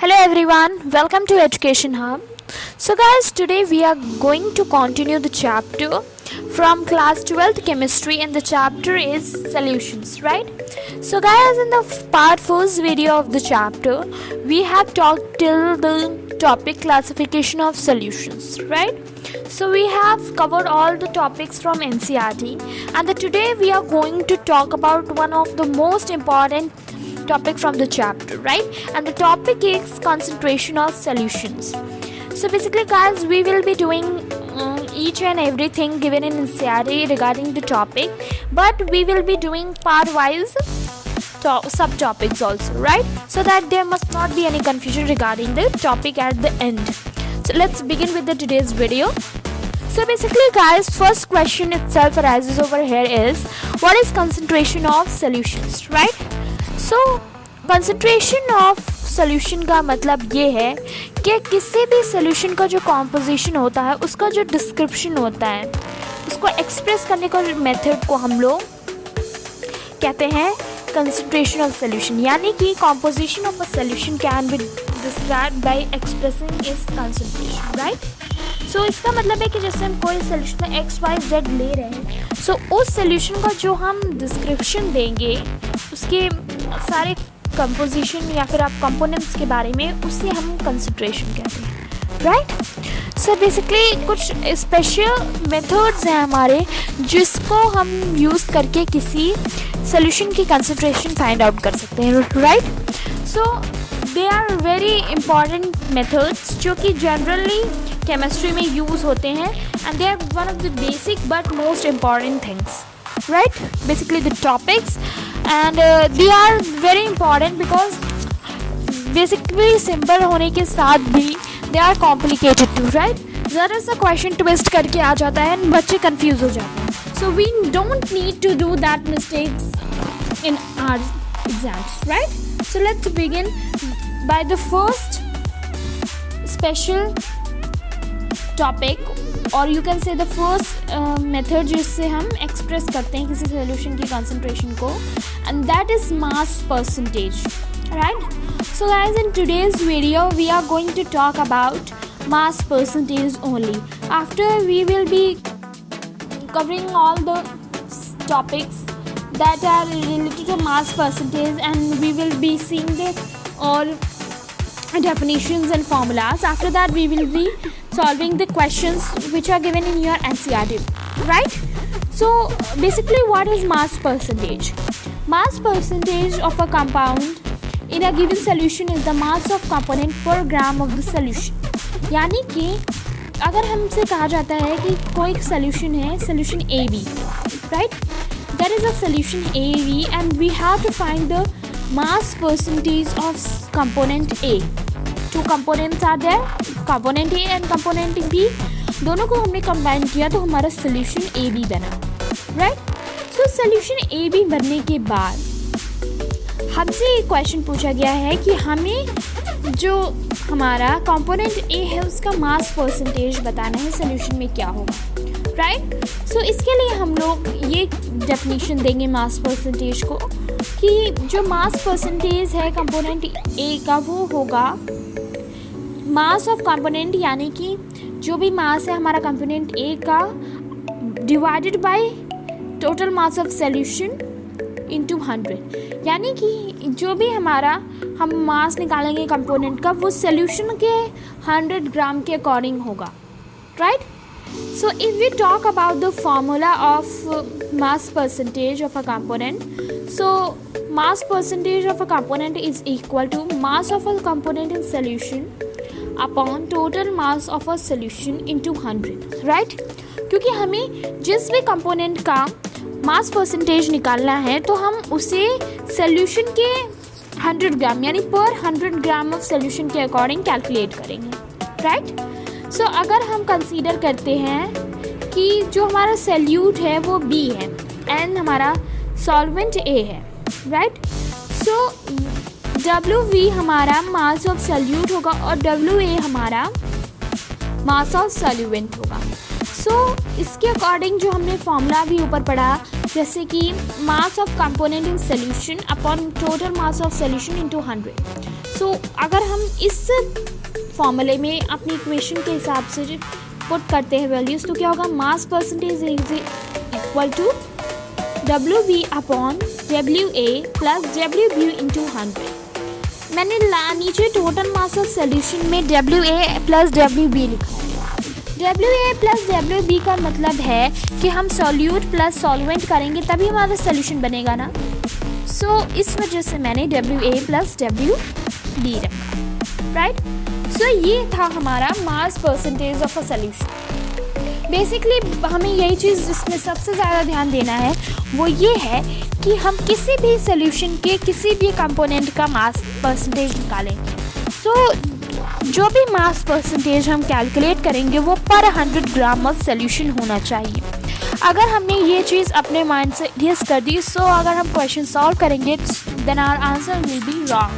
Hello everyone, welcome to Education Hub. So guys, today we are going to continue the chapter from class 12th chemistry and the chapter is solutions, right? So guys, in the part first video of the chapter, we have talked till the topic classification of solutions, right? So we have covered all the topics from NCERT and today we are going to talk about one of the most important topic from the chapter, right? And the topic is concentration of solutions. So basically guys, we will be doing each and everything given in NCERT regarding the topic, but we will be doing part wise subtopics also, right? So that there must not be any confusion regarding the topic at the end. So let's begin with the today's video. So basically guys, first question itself arises over here is, what is concentration of solutions, right? So concentration of solution का मतलब ये है कि किसी भी solution का जो composition होता है उसका जो डिस्क्रिप्शन होता है उसको एक्सप्रेस करने का मेथड को हम लोग कहते हैं कंसंट्रेशन ऑफ सोल्यूशन, यानी कि composition of a solution can be described by expressing its concentration, right? So इसका मतलब है कि जैसे हम कोई सोल्यूशन एक्स वाई जेड ले रहे हैं, सो उस सोल्यूशन का जो हम डिस्क्रिप्शन देंगे उसके सारे कंपोजिशन या फिर आप कंपोनेंट्स के बारे में, उससे हम कंसंट्रेशन कहते हैं, राइट? सो बेसिकली कुछ स्पेशल मेथड्स हैं हमारे जिसको हम यूज़ करके किसी सोल्यूशन की कंसंट्रेशन फाइंड आउट कर सकते हैं, right? So they are very important methods जो कि जनरली केमिस्ट्री में यूज़ होते हैं and they are one of the basic but most important things, right? Basically the topics and they are very important because basically simple होने के साथ भी they are complicated too, right? ज़रा सा question twist करके आ जाता है and बच्चे confuse हो जाते हैं. So we don't need to do that mistakes in our exams, right? So let's begin by the first special topic और you can say the first method जिससे हम एक्सप्रेस करते हैं किसी सोल्यूशन की कंसंट्रेशन को, and that is mass percentage, right? So guys, in today's video we are going to talk about mass percentage only. After we will be covering all the topics that are related to mass percentage and we will be seeing the all definitions and formulas. After that we will be solving the questions which are given in your NCERT, right? So basically what is mass percentage? Mass percentage of a compound in a given solution is the mass of component per gram of the solution. यानी कि अगर हमसे कहा जाता है कि कोई solution है, solution A B, right? There is a solution A B and we have to find the mass percentage of component A. Two components are there, component A and component B. दोनों को हमने combine किया तो हमारा solution A B बना, right? So solution A B बनने के बाद हमसे एक क्वेश्चन पूछा गया है कि हमें जो हमारा कंपोनेंट ए है उसका मास परसेंटेज बताना है, सोल्यूशन में क्या होगा, राइट? सो इसके लिए हम लोग ये डेफिनेशन देंगे मास परसेंटेज को कि जो मास परसेंटेज है कंपोनेंट ए का वो होगा मास ऑफ कंपोनेंट, यानी कि जो भी मास है हमारा कंपोनेंट ए का divided by total mass of solution into 100, यानी कि जो भी हमारा हम मास निकालेंगे कंपोनेंट का वो सॉल्यूशन के 100 ग्राम के अकॉर्डिंग होगा, right? So if we talk about the formula of mass percentage of a component, so mass percentage of a component is equal to mass of a component in solution upon total mass of a solution into 100, right? क्योंकि हमें जिस भी component का mass percentage निकालना है तो हम उसे सॉल्यूशन के 100 ग्राम यानी पर 100 ग्राम ऑफ सॉल्यूशन के अकॉर्डिंग कैलकुलेट करेंगे, राइट? सो अगर हम कंसीडर करते हैं कि जो हमारा सॉल्यूट है वो B है एंड हमारा सॉल्वेंट A है, राइट? सो WV हमारा मास ऑफ सॉल्यूट होगा और WA हमारा मास ऑफ सॉल्वेंट होगा. सो इसके अकॉर्डिंग जो हमने फॉर्मूला भी ऊपर पढ़ा जैसे कि मास of component in solution upon total mass of solution into 100। सो अगर हम इस फॉर्मूले में अपनी इक्वेशन के हिसाब से पुट करते हैं वैल्यूज़, तो क्या होगा, mass percentage is equal to WB upon WA plus WB into 100। मैंने नीचे टोटल मास ऑफ सोल्यूशन में WA प्लस WB लिखा है। WA प्लस WB का मतलब है कि हम सॉल्यूट प्लस सॉल्वेंट करेंगे तभी हमारा सोल्यूशन बनेगा ना। सो इस वजह से मैंने WA प्लस WB रखा, राइट। सो ये था हमारा मास percentage of a solution. Basically हमें यही चीज़ जिसमें सबसे ज़्यादा ध्यान देना है वो ये है कि हम किसी भी सोल्यूशन के किसी भी कंपोनेंट का मास परसेंटेज निकालेंगे। सो जो भी मास परसेंटेज हम कैलकुलेट करेंगे वो पर 100 ग्राम ऑफ सोल्यूशन होना चाहिए। अगर हमने ये चीज़ अपने माइंड से इरेज कर दी, सो अगर हम क्वेश्चन सॉल्व करेंगे then our answer will be wrong.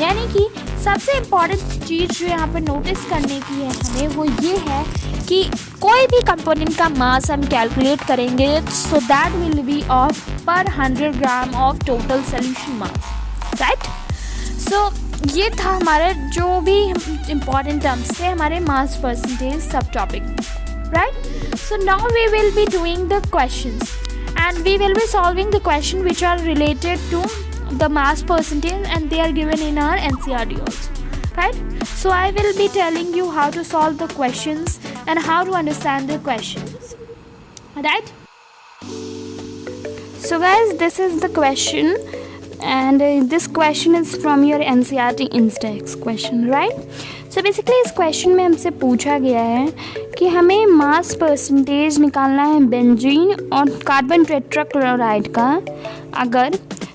यानी कि सबसे इम्पॉर्टेंट चीज़ जो यहाँ पर नोटिस करने की है हमें वो ये है कि कोई भी कंपोनेंट का मास हम कैलकुलेट करेंगे so that will be of per 100 gram of total solution mass, right. So ये था हमारा जो भी इम्पॉर्टेंट टर्म्स थे हमारे मास परसेंटेज सब topic, right. So now we will be doing the questions and we will be solving the question which are related to the mass percentage and they are given in our NCERT also, right. So I will be telling you how to solve the questions and how to understand the questions, right. So guys, this is the question and this question is from your NCERT Instex question, right. So basically इस question में हमसे पूछा गया है कि हमें mass percentage निकालना है बेंजीन और कार्बन टेट्राक्लोराइड का। अगर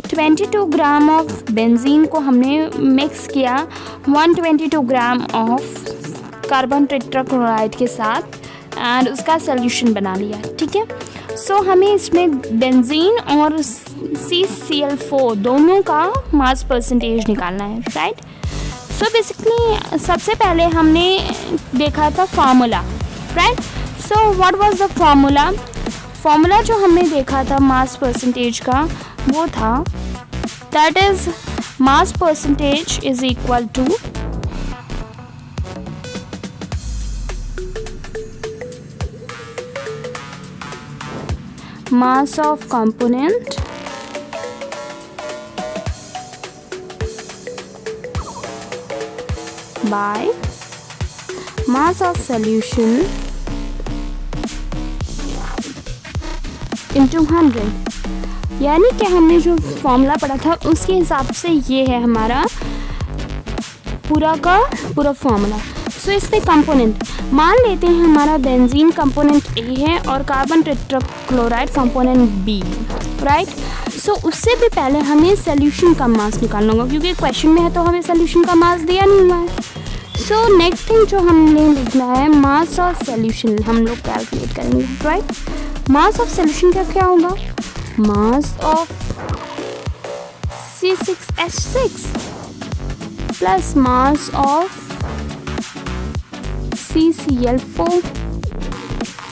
22 ग्राम ऑफ बेंजीन को हमने मिक्स किया 122 ग्राम ऑफ कार्बन टेट्राक्लोराइड के साथ एंड उसका सॉल्यूशन बना लिया, ठीक है। सो हमें इसमें बेंजीन और CCl4 दोनों का मास परसेंटेज निकालना है, राइट। सो बेसिकली सबसे पहले हमने देखा था formula, right. So what was the formula जो हमने देखा था मास परसेंटेज का वो था that is mass percentage is equal to mass of component by mass of solution into 100। यानी कि हमने जो फॉर्मूला पढ़ा था उसके हिसाब से ये है हमारा पूरा का पूरा फॉर्मूला। सो इसमें कंपोनेंट मान लेते हैं हमारा बेंजीन कंपोनेंट A है और carbon tetrachloride component B, right. So उससे भी पहले हमें सोल्यूशन का मास निकालना होगा क्योंकि क्वेश्चन में है तो हमें सोल्यूशन का मास दिया नहीं हुआ है। सो नेक्स्ट थिंग जो हमने लिखना है मास ऑफ सोल्यूशन हम लोग कैलकुलेट करेंगे, राइट। मास ऑफ सोल्यूशन का क्या होगा, mass of C6H6 plus mass of CCl4,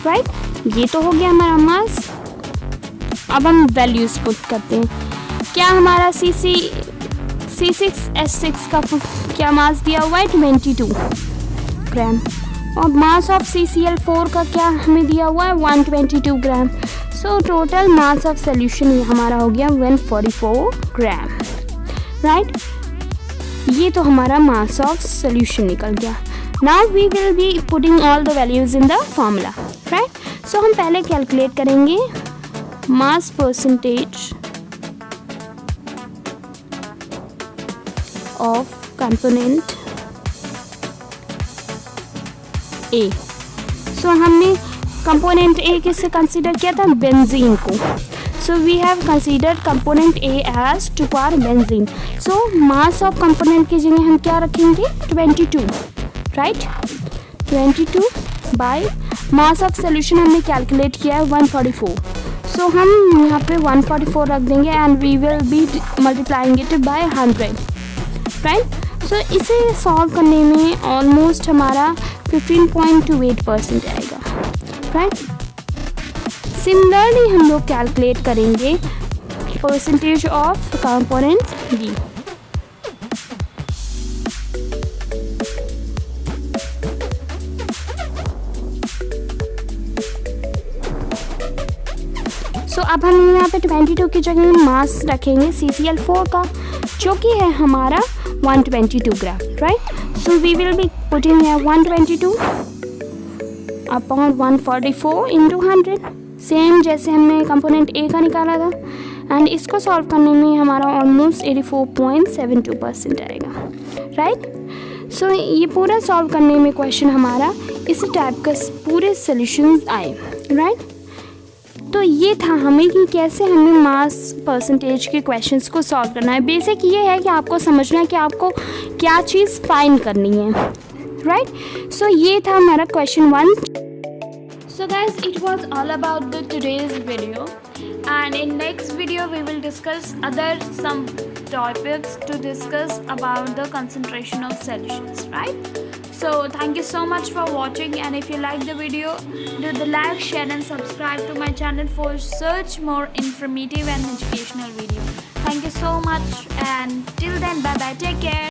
right. ये तो हो गया हमारा मास। अब हम वैल्यूज पुट करते हैं। क्या हमारा C6H6 का क्या मास दिया हुआ है 22 ग्राम और मास ऑफ CCl4 का क्या हमें दिया हुआ है 122 gram. So total mass of solution हमारा हो गया 144 ग्राम, राइट। ये तो हमारा मास ऑफ सोल्यूशन निकल गया। Now we will be putting all the values in the formula, right. So हम पहले कैलकुलेट करेंगे mass percentage of component A। So हमने कंपोनेंट A किससे कंसीडर किया था, बेंजीन को। So we have considered component A as 2 benzene. So mass of component की जगह हम क्या रखेंगे 22, right. 22 by mass of solution हमने कैलकुलेट किया है 144। सो हम यहाँ पे 144 रख देंगे and we will be multiplying it by 100, right. So इसे सॉल्व करने में ऑलमोस्ट हमारा 15.28% आएगा, राइट। सिमिलरली हम लोग कैलकुलेट करेंगे परसेंटेज ऑफ कंपोनेंट्स बी। सो अब हम यहाँ पे 22 की जगह मास रखेंगे CCl4 का, जो कि है हमारा 122 gram, right. So we will be putting है 122 अपॉन 144 इंटू 100, सेम जैसे हमने कंपोनेंट ए का निकाला था। एंड इसको सॉल्व करने में हमारा ऑलमोस्ट 84.72% आएगा, राइट। सो ये पूरा सॉल्व करने में क्वेश्चन हमारा इस टाइप का पूरे सॉल्यूशंस आए, राइट। तो ये था हमें कि कैसे हमें मास परसेंटेज के क्वेश्चंस को सॉल्व करना है। बेसिक ये है कि आपको समझना है कि आपको क्या चीज़ फाइंड करनी है, राइट। सो ये था हमारा question 1। So guys, it was all about the today's video, and in next video we will discuss some topics to discuss about the concentration of solutions, right? So thank you so much for watching, and if you like the video, do the like, share and subscribe to my channel for such more informative and educational video. Thank you so much, and till then, bye bye, take care.